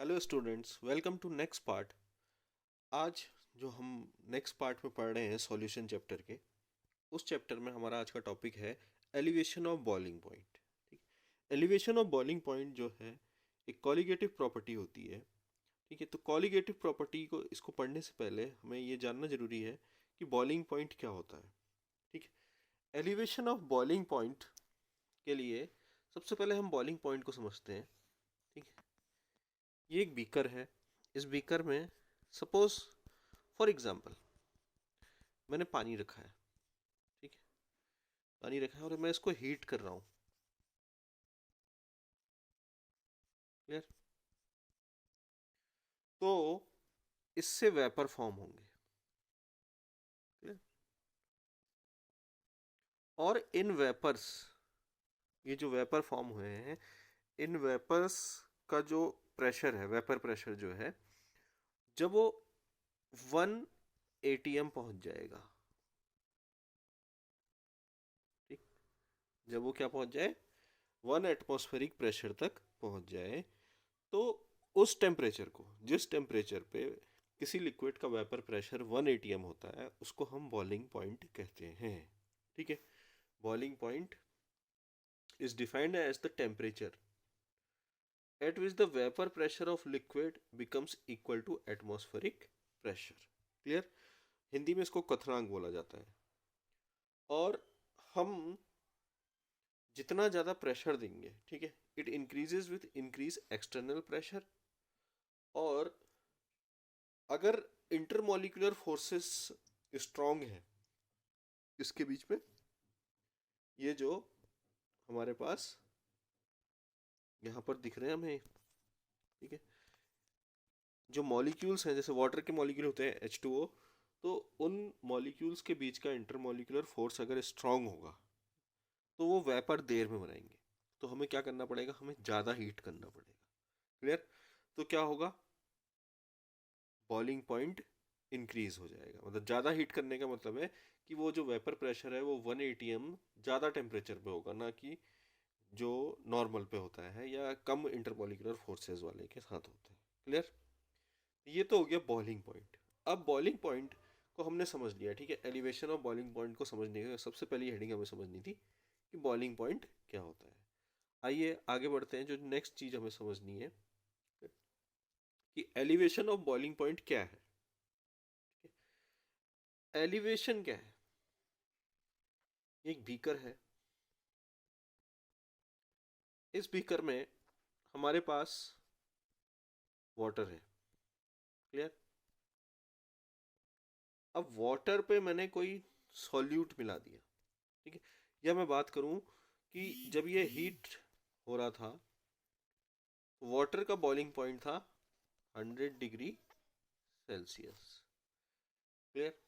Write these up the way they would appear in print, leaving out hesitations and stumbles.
Hello students, welcome to next part. आज जो हम नेक्स्ट पार्ट में पढ़ रहे हैं सॉल्यूशन चैप्टर के, उस चैप्टर में हमारा आज का टॉपिक है एलिवेशन ऑफ बॉइलिंग पॉइंट। ठीक। एलिवेशन ऑफ बॉइलिंग पॉइंट जो है एक कॉलिगेटिव प्रॉपर्टी होती है। ठीक है, तो कॉलिगेटिव प्रॉपर्टी को इसको पढ़ने से पहले हमें ये जानना जरूरी है कि बॉइलिंग पॉइंट क्या होता है। ठीक है, एलिवेशन ऑफ बॉइलिंग पॉइंट के लिए सबसे पहले हम बॉइलिंग पॉइंट को समझते हैं। ठीक है, ये एक बीकर है। इस बीकर में सपोज फॉर एग्जाम्पल मैंने पानी रखा है। ठीक है, पानी रखा है और मैं इसको हीट कर रहा हूँ। क्लियर? तो इससे वेपर फॉर्म होंगे। क्लियर? और इन वेपर्स, ये जो वेपर फॉर्म हुए हैं, इन वेपर्स का जो प्रेशर है, वेपर प्रेशर जो है, जब वो 1 atm पहुंच जाएगा। ठीक, जब वो क्या पहुंच जाए, 1 एटमॉस्फेरिक प्रेशर तक पहुंच जाए, तो उस टेम्परेचर को, जिस टेम्परेचर पे किसी लिक्विड का वेपर प्रेशर 1 atm होता है, उसको हम बॉइलिंग पॉइंट कहते हैं। ठीक है, boiling point is defined as the temperature at which the vapor pressure of liquid becomes equal to atmospheric pressure। Clear? Hindi में इसको क्वथनांक बोला जाता है। और हम जितना ज़्यादा प्रेशर देंगे, ठीक है, it increases with increase external pressure. और अगर इंटरमोलिकुलर फोर्सेस स्ट्रांग है इसके बीच में, ये जो हमारे पास यहाँ पर दिख रहे हैं हमें, ठीक है, जो मॉलिक्यूल्स हैं, जैसे वाटर के मॉलिक्यूल होते हैं H2O, तो उन मॉलिक्यूल्स के बीच का इंटरमोलिकुलर फोर्स अगर स्ट्रांग होगा तो वो वेपर देर में बनाएंगे। तो हमें क्या करना पड़ेगा, हमें ज़्यादा हीट करना पड़ेगा। क्लियर? तो क्या होगा, बॉइलिंग पॉइंट इंक्रीज हो जाएगा। मतलब ज़्यादा हीट करने का मतलब है कि वो जो वेपर प्रेशर है वो 1 atm ज़्यादा टेम्परेचर पे होगा, ना कि जो नॉर्मल पे होता है या कम इंटरमोलिकुलर फोर्सेस वाले के साथ होता है। क्लियर? ये तो हो गया बॉइलिंग पॉइंट। अब बॉइलिंग पॉइंट को हमने समझ लिया। ठीक है, एलिवेशन ऑफ बॉइलिंग पॉइंट को समझने के सबसे पहली हेडिंग हमें समझनी थी कि बॉइलिंग पॉइंट क्या होता है। आइए आगे बढ़ते हैं। जो नेक्स्ट चीज हमें समझनी है कि एलिवेशन ऑफ बॉइलिंग पॉइंट क्या है। एलिवेशन क्या है? एक बीकर है। इस बीकर में हमारे पास वाटर है। क्लियर? अब वाटर पे मैंने कोई सॉल्यूट मिला दिया। ठीक है, या मैं बात करूं कि जब ये हीट हो रहा था, वाटर का बॉइलिंग पॉइंट था 100 डिग्री सेल्सियस। क्लियर?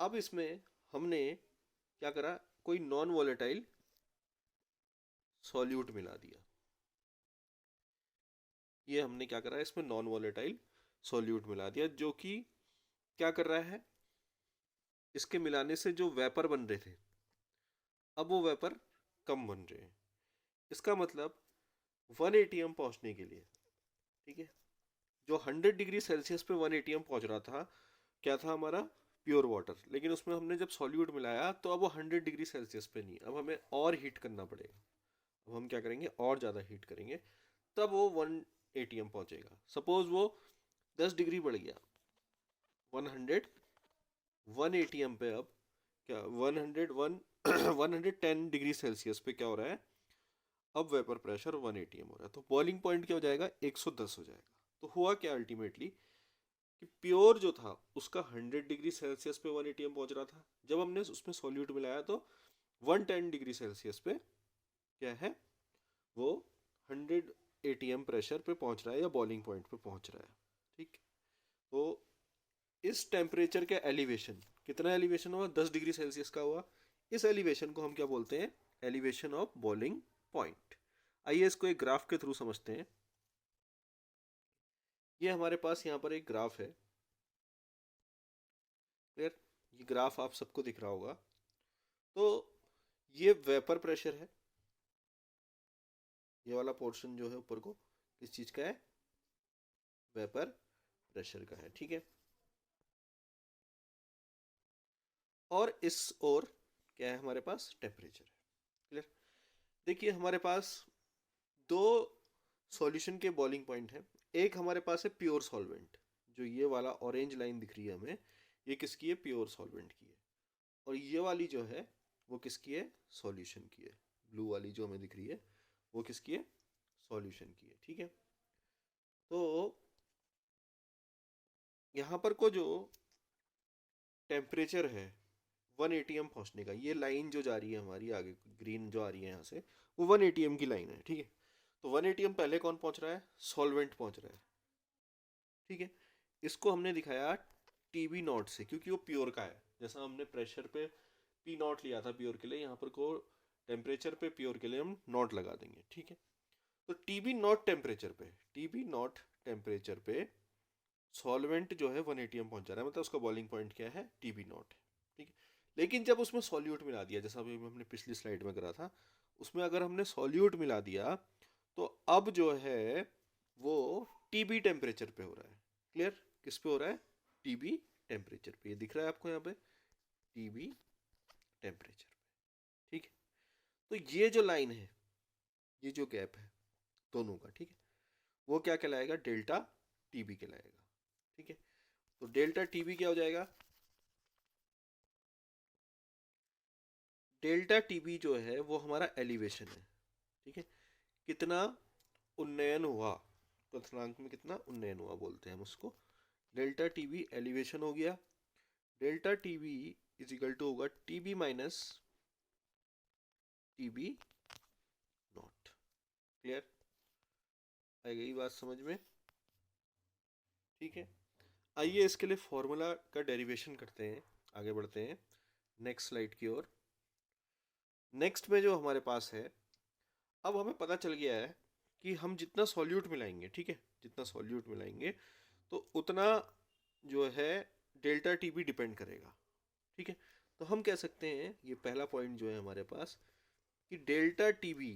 अब इसमें हमने क्या करा, कोई नॉन वोलेटाइल सॉल्यूट मिला दिया। ये हमने क्या करा, इसमें नॉन वोलेटाइल सॉल्यूट मिला दिया, जो कि क्या कर रहा है, इसके मिलाने से जो वेपर बन रहे थे, अब वो वेपर कम बन रहे हैं। इसका मतलब 1 atm पहुंचने के लिए, ठीक है, जो 100 डिग्री सेल्सियस पे 1 atm पहुंच रहा था, क्या था हमारा, प्योर वाटर। लेकिन उसमें हमने जब सॉल्यूट मिलाया तो अब वो 100 डिग्री सेल्सियस पे नहीं, अब हमें और हीट करना पड़ेगा। अब हम क्या करेंगे, और ज़्यादा हीट करेंगे, तब वो 1 atm पहुंचेगा। सपोज वो 10 डिग्री बढ़ गया, 100, 1 atm पे अब क्या, 101 110 डिग्री सेल्सियस पे क्या हो रहा है, अब वेपर प्रेशर 1 atm हो रहा है, तो बॉइलिंग पॉइंट क्या हो जाएगा, 110 हो जाएगा। तो हुआ क्या अल्टीमेटली, कि प्योर जो था उसका 100 डिग्री सेल्सियस पे 1 atm पहुंच रहा था, जब हमने उसमें सॉल्यूट मिलाया तो 110 डिग्री सेल्सियस पे क्या है, वो 100 atm प्रेशर पे पहुंच रहा है या बॉइलिंग पॉइंट पे पहुंच रहा है। ठीक, तो इस टेम्परेचर का एलिवेशन, कितना एलिवेशन हुआ, 10 डिग्री सेल्सियस का हुआ। इस एलिवेशन को हम क्या बोलते हैं, एलिवेशन ऑफ बॉइलिंग पॉइंट। आइए इसको एक ग्राफ के थ्रू समझते हैं। ये हमारे पास यहाँ पर एक ग्राफ है। क्लियर? ये ग्राफ आप सबको दिख रहा होगा। तो ये वेपर प्रेशर है। ये वाला पोर्शन जो है ऊपर को किस चीज़ का है, वेपर प्रेशर का है, ठीक है। और इस और क्या है हमारे पास, टेम्परेचर है। क्लियर। देखिए हमारे पास दो सॉल्यूशन के बॉइलिंग पॉइंट हैं। एक हमारे पास है प्योर सॉल्वेंट, जो ये वाला ऑरेंज लाइन दिख रही है हमें, ये किसकी है, प्योर सॉल्वेंट की है। और ये वाली जो है वो किसकी है, सॉल्यूशन की है। ब्लू वाली जो हमें दिख रही है वो किसकी है, सॉल्यूशन की है, ठीक है। तो यहाँ पर को जो टेम्परेचर है 1 atm पहुँचने का, ये लाइन जो जा रही है हमारी आगे ग्रीन जो आ रही है यहाँ से, वो 1 atm की लाइन है, ठीक है। तो 1 atm पहले कौन पहुँच रहा है, सॉल्वेंट पहुँच रहा है, ठीक है। इसको हमने दिखाया टीबी नॉट से, क्योंकि वो प्योर का है। जैसा हमने प्रेशर पे पी नॉट लिया था प्योर के लिए, यहाँ पर को टेम्परेचर पे प्योर के लिए हम नॉट लगा देंगे, ठीक है। तो टीबी नॉट टेम्परेचर पे, टीबी नॉट टेम्परेचर पे सॉल्वेंट जो है 1 atm पहुंच जा रहा है, मतलब उसका बॉइलिंग पॉइंट क्या है, टीबी नॉट है, ठीक है। लेकिन जब उसमें सॉल्यूट मिला दिया, जैसा अभी हमने पिछली स्लाइड में करा था, उसमें अगर हमने सॉल्यूट मिला दिया तो अब जो है वो टीबी टेम्परेचर पे हो रहा है। क्लियर, किस पे हो रहा है, टीबी टेम्परेचर पे। ये दिख रहा है आपको यहाँ पे, टीबी टेम्परेचर पे, ठीक है। तो ये जो लाइन है, ये जो गैप है दोनों का, ठीक है, वो क्या कहलाएगा, डेल्टा टीबी कहलाएगा, ठीक है। तो डेल्टा टीबी क्या हो जाएगा, डेल्टा टीबी जो है वो हमारा एलिवेशन है, ठीक है। कितना उन्नयन हुआ, क्वथनांक में कितना उन्नयन हुआ बोलते हैं हम उसको। डेल्टा टीबी एलिवेशन हो गया। Delta TB is equal to होगा TB minus TB naught. Clear, आ गई बात समझ में, ठीक है। आइए इसके लिए फॉर्मूला का डेरिवेशन करते हैं, आगे बढ़ते हैं नेक्स्ट स्लाइड की ओर। नेक्स्ट में जो हमारे पास है, अब हमें पता चल गया है कि हम जितना सॉल्यूट मिलाएंगे, ठीक है, जितना सॉल्यूट मिलाएंगे तो उतना जो है डेल्टा टीबी डिपेंड करेगा, ठीक है। तो हम कह सकते हैं, ये पहला पॉइंट जो है हमारे पास, कि delta TB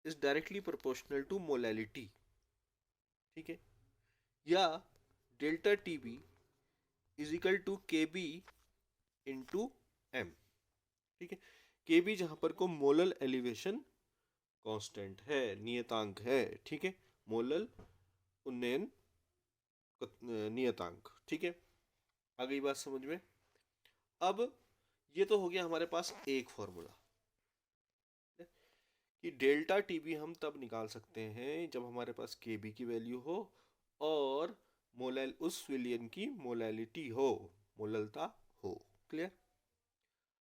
is directly proportional to molality, ठीक है। या delta TB is equal to K B into M, ठीक है। के बी जहां पर को मोलल एलिवेशन कांस्टेंट है, नियतांक है, ठीक है, मोलल उन्नयन नियतांक, ठीक है। आ गई बात समझ में। अब ये तो हो गया हमारे पास एक फॉर्मूला कि डेल्टा टीबी हम तब निकाल सकते हैं जब हमारे पास के बी की वैल्यू हो और मोलल उस विलियन की मोलैलिटी हो, मोललता हो। क्लियर।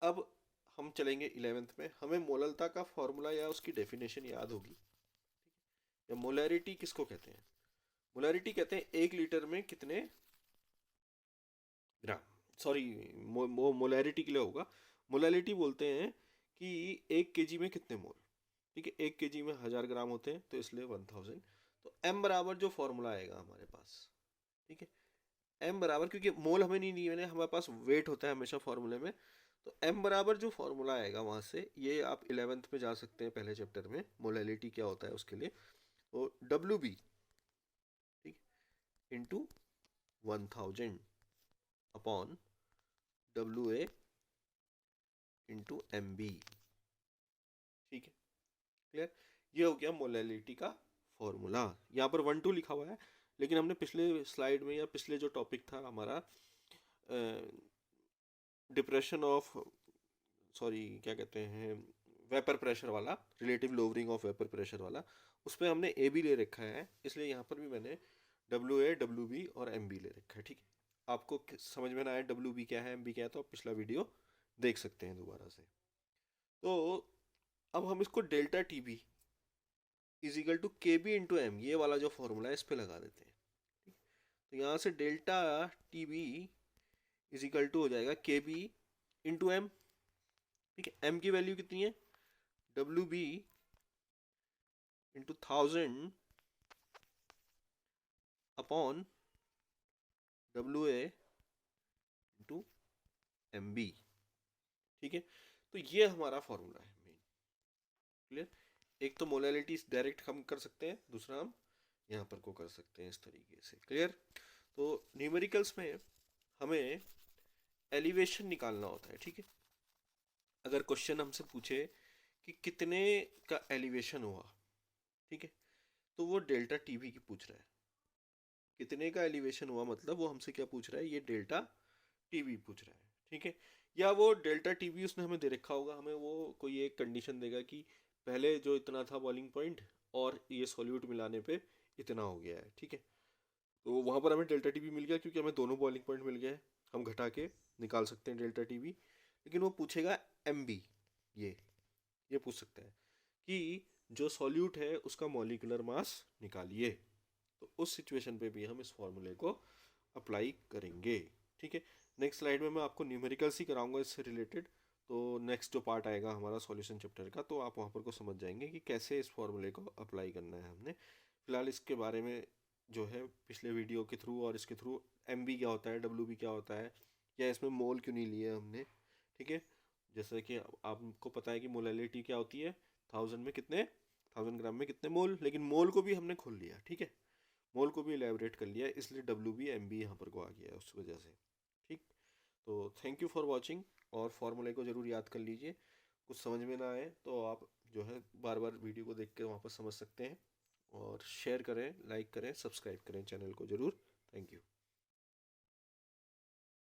अब हम चलेंगे 11th में, हमें मोललता का फॉर्मूला या उसकी डेफिनेशन याद होगी। या मोलैरिटी किसको कहते हैं, मोलैरिटी कहते हैं 1 लीटर में कितने ग्राम, सॉरी मोलैरिटी के लिए होगा, मोलैलिटी बोलते हैं कि 1 kg में कितने मोल, ठीक है। 1 kg में 1000 ग्राम होते हैं, तो इसलिए 1000। तो m बराबर जो फॉर्मूला आएगा हमारे पास, ठीक है, m बराबर, क्योंकि मोल हमें नहीं दिए, हमारे पास वेट होता है हमेशा फॉर्मूले में, तो m बराबर जो फॉर्मूला आएगा वहां से, ये आप 11th में जा सकते हैं पहले चैप्टर में, मोलैलिटी क्या होता है उसके लिए। तो WB, ठीक, into 1000 upon WA into MB, ठीक है। क्लियर, ये हो गया मोलैलिटी का फॉर्मूला। यहाँ पर 1 2 लिखा हुआ है, लेकिन हमने पिछले स्लाइड में या पिछले जो टॉपिक था हमारा डिप्रेशन ऑफ, सॉरी क्या कहते हैं, वेपर प्रेशर वाला, relative lowering of vapour pressure वाला, उसमें हमने ए बी ले रखा है, इसलिए यहाँ पर भी मैंने WA WB और MB ले रखा है, ठीक है। आपको समझ में ना आया WB क्या है MB क्या है, तो आप पिछला वीडियो देख सकते हैं दोबारा से। तो अब हम इसको delta TB is equal to K B into M, ये वाला जो फॉर्मूला है इस पे लगा देते हैं, ठीक? तो यहाँ से delta TB is equal to हो जाएगा के बी इंटू एम, ठीक है। एम की वैल्यू कितनी है, WB into 1000 upon WA into MB, ठीक है। तो ये हमारा फॉर्मूला है मेन। क्लियर, एक तो मोलैलिटी डायरेक्ट हम कर सकते हैं, दूसरा हम यहाँ पर को कर सकते हैं इस तरीके से। क्लियर? तो न्यूमेरिकल्स में हमें एलिवेशन निकालना होता है। ठीक है, अगर क्वेश्चन हमसे पूछे कि कितने का एलिवेशन हुआ, ठीक है, तो वो डेल्टा टीवी की पूछ रहा है। कितने का एलिवेशन हुआ मतलब वो हमसे क्या पूछ रहा है, ये डेल्टा टीवी पूछ रहा है। ठीक है, या वो डेल्टा टीवी उसने हमें दे रखा होगा, हमें वो कोई एक कंडीशन देगा कि पहले जो इतना था बॉइलिंग पॉइंट और ये सॉल्यूट मिलाने पे इतना हो गया है। ठीक है, तो वहाँ पर हमें डेल्टा टीवी मिल गया क्योंकि हमें दोनों बॉइलिंग पॉइंट मिल गए हैं, हम घटा के निकाल सकते हैं डेल्टा टीवी। लेकिन वो पूछेगा एमबी, ये पूछ सकता है कि जो सॉल्यूट है उसका मॉलिक्यूलर मास निकालिए। तो उस सिचुएशन पे भी हम इस फॉर्मूले को अप्लाई करेंगे। ठीक है, नेक्स्ट स्लाइड में मैं आपको न्यूमेरिकल्स ही कराऊंगा इससे रिलेटेड। तो नेक्स्ट जो पार्ट आएगा हमारा सॉल्यूशन चैप्टर का, तो आप वहाँ पर को समझ जाएंगे कि कैसे इस फॉर्मूले को अप्लाई करना है हमने। फिलहाल इसके बारे में जो है पिछले वीडियो के थ्रू और इसके थ्रू एम बी क्या होता है, डब्ल्यू बी क्या होता है, या इसमें मोल क्यों नहीं लिए हमने। ठीक है, जैसे कि आपको पता है कि मोलैलिटी क्या होती है, 1000 में कितने, 1000 ग्राम में कितने मोल, लेकिन मोल को भी हमने खोल लिया। ठीक है, मोल को भी एलेबरेट कर लिया, इसलिए डब्ल्यू बी एम बी यहाँ पर को आ गया है उस वजह से। ठीक, तो थैंक यू फॉर वॉचिंग, और फॉर्मूले को ज़रूर याद कर लीजिए। कुछ समझ में ना आए तो आप जो है बार बार वीडियो को देख के वहाँ पर समझ सकते हैं। और शेयर करें, लाइक करें, सब्सक्राइब करें चैनल को ज़रूर। Thank you.